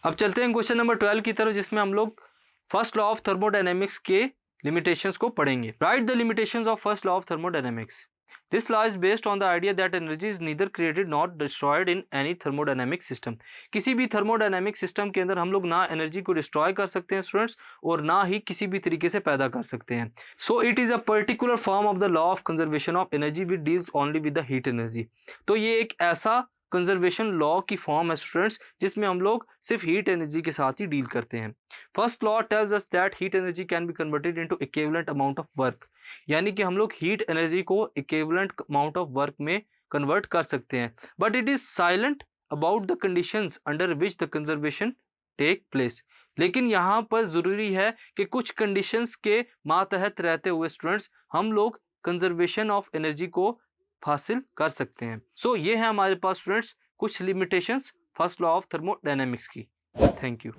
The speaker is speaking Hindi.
अब चलते हैं क्वेश्चन नंबर 12 की तरफ, जिसमें हम लोग फर्स्ट लॉ ऑफ थर्मोडायनेमिक्स के लिमिटेशंस को पढ़ेंगे। Right the limitations of first law of thermodynamics. This law is based on the idea that energy is neither created not destroyed in any thermodynamic system. किसी भी थर्मोडायनेमिक सिस्टम के अंदर हम लोग ना एनर्जी को डिस्ट्रॉय कर सकते हैं स्टूडेंट्स, और ना ही किसी भी तरीके से पैदा कर सकते हैं। So it is a particular form of the law of conservation of energy which deals only with the heat energy. तो ये एक ऐसा कंजर्वेशन लॉ की फॉर्म है स्टूडेंट्स, जिसमें हम लोग सिर्फ हीट एनर्जी के साथ ही डील करते हैं। First law tells us that heat energy can be converted into equivalent amount of work, यानी कि हम लोग हीट एनर्जी को इक्विवेलेंट अमाउंट ऑफ वर्क में कन्वर्ट कर सकते हैं। But it is silent about the conditions under which the conservation take place. लेकिन यहाँ पर ज़रूरी है कि कुछ कंडीशंस के मातहत रहते हुए स्टूडेंट्स हम लोग कंजर्वेशन ऑफ एनर्जी को हासिल कर सकते हैं। सो ये है हमारे पास स्टूडेंट्स कुछ limitations first law of thermodynamics की। Thank you.